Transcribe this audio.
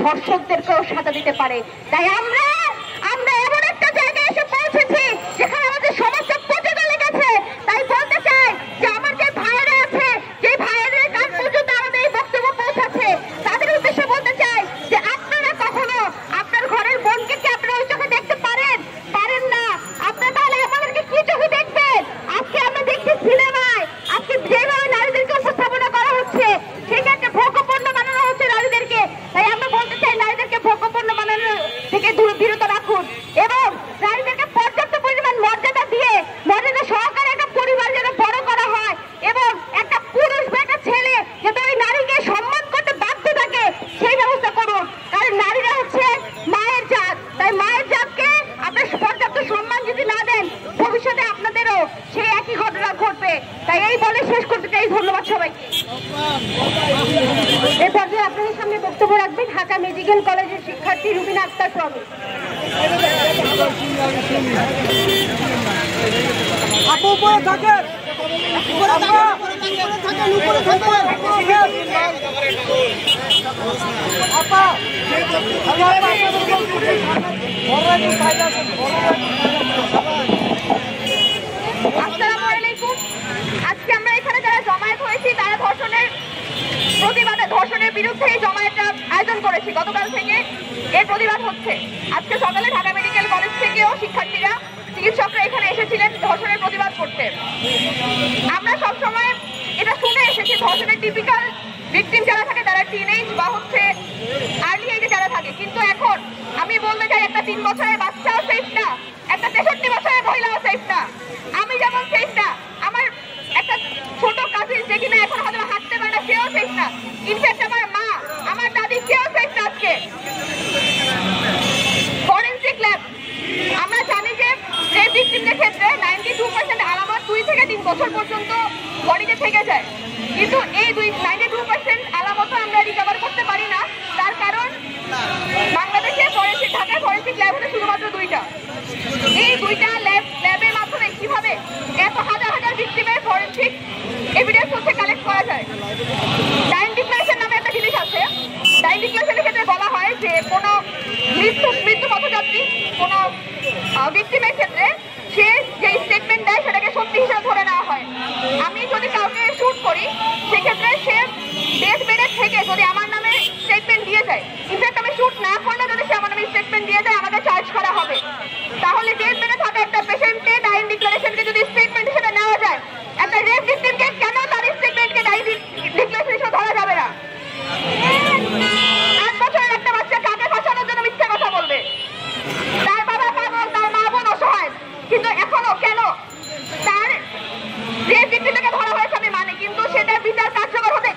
ধর্ষকদেরকেও সাজা দিতে পারে। তাই আমরা এমন একটা জায়গায় এসে পৌঁছেছি যেখানে আমাদের সমস্ত পচে গলে গেছে। তাই বলতে চাই যে আমার যে ভাইয়েরা আছে, যে ভাইয়েদের কাছ পর্যন্ত আমাদের এই বক্তব্য পৌঁছাচ্ছে, তাদের উদ্দেশ্যে বলতে চাই যে আপনারা কখনো আপনার ঘরের বোনকে কি আপনারা ওই চোখে দেখতে পারেন না? আপনারা তাহলে আমাদেরকে কি চোখে দেখবেন? আজকে আমরা দেখছি সিনেমায় আজকে যেভাবে নারীদেরকে উপস্থাপনা করা হচ্ছে, সেক্ষেত্রে ভোগ্যপণ্য বানানো হচ্ছে নারীদেরকে। তাই আমরা বলতে চাই নারীদেরকে ভোগ্যপণ্য বানানো থেকে বিরত রাখুন এবং নারীদেরকে পর্যাপ্ত পরিমাণ মর্যাদা দিয়ে মর্যাদা সহকারে একটা পরিবার যেন বড় করা হয় এবং একটা পুরুষ বা একটা ছেলে যাতে ওই নারীকে সম্মান করতে বাধ্য থাকে সেই ব্যবস্থা করুন। কারণ নারীরা হচ্ছে মায়ের জাত। তাই মায়ের জাতকে আপনার পর্যাপ্ত সম্মান যদি না দেন, ভবিষ্যতে আপনাদেরও সেই একই ঘটনা ঘটবে। তাই এই বলে শেষ করতে চাই। ধন্যবাদ সবাইকে। এই পর্যায়ে আপনাদের সামনে বক্তব্য রাখবেন ঢাকা মেডিকেল কলেজের শিক্ষার্থী রুবিনা আক্তার প্রমি। আপু উপরে থাকেন, আসসালামু আলাইকুম। আজকে আমরা এখানে যারা জমায়েত হয়েছি তারা ধর্ষণের বিরুদ্ধে এই জমায়েতটা আয়োজন করেছি। গতকাল থেকে এর প্রতিবাদ হচ্ছে। আজকে সকালে ঢাকা মেডিকেল কলেজ থেকেও শিক্ষার্থীরা, চিকিৎসকরা এখানে এসেছিলেন ধর্ষণের প্রতিবাদ করতে। আমরা সবসময় এটা শুনে এসেছি ধর্ষণের টিপিক্যাল ভিকটিম যারা থাকে তারা টিনেজ বা হচ্ছে আর্লি এজে যারা থাকে। কিন্তু এখন আমি বলতে চাই একটা 3 বছরের বাচ্চাও সেফ না, একটা 63 বছরের মহিলাও সেফ না। আমি যেমন সেফ না, আমার একটা ছোট কাজিন যে কিনা এখন হয়তো হাঁটতে পারে না, সেও সেফ না। ইনফ্যাক্ট আমার মা, আমার দাদি, কেউ সেফ না। আজকে ফরেনসিক ল্যাব আমরা জানি যে রেপ ভিকটিমদের ক্ষেত্রে 92% আলামত 2 থেকে 3 বছর পর্যন্ত বডিতে থেকে যায়। কিন্তু এই 92% আলামত আমরা রিকভার করতে পারি না। তার কারণ বাংলাদেশে ঢাকায় ফরেনসিক ল্যাব হচ্ছে শুধুমাত্র 2টা। এই 2টা ল্যাবের মাধ্যমে কিভাবে এত হাজার হাজার ভিকটিমের ফরেনসিক এভিডেন্স হচ্ছে কালেক্ট করা যায়? ডাইং ডিক্লারেশন নামে একটা জিনিস আছে। ডাইং ডিক্লারেশনের ক্ষেত্রে বলা হয় যে কোনো মৃত্যু পথযাত্রী কোনো ভিকটিমের ক্ষেত্রে সে যে স্টেটমেন্ট দেয় সেটাকে সত্যি হিসেবে ধরে নেওয়া হয়। আমি যদি কাউকে শুট করি সেক্ষেত্রে সে ডেথ বেডের থেকে যদি আমার নামে স্টেটমেন্ট দিয়ে যায়, ইনফ্যাক্ট আমি শুট না করলে যদি সে আমার নামে স্টেটমেন্ট দিয়ে যায় আমাকে চার্জ করা হবে। তাহলে ডেথ বেডে থাকা একটা পেশেন্টকে ডাইং ডিক্লারেশনকে যদি স্টেটমেন্ট হিসেবে নেওয়া যায়, একটা রেপ ভিকটিমকে কেন তার স্টেটমেন্টকে ডাইং ডিক্লারেশন হিসেবে ধরা যাবে না? 8 বছরের একটা বাচ্চা কাকে ফাঁসানোর জন্য মিথ্যে কথা বলবে? তার বাবা পাগল, তার মা বোন অসহায়, কিন্তু এখনো কেন তার রেপ ভিকটিমকে ধরা হয়েছে আমি মানি, কিন্তু সেটার বিচার কার্যকর হতে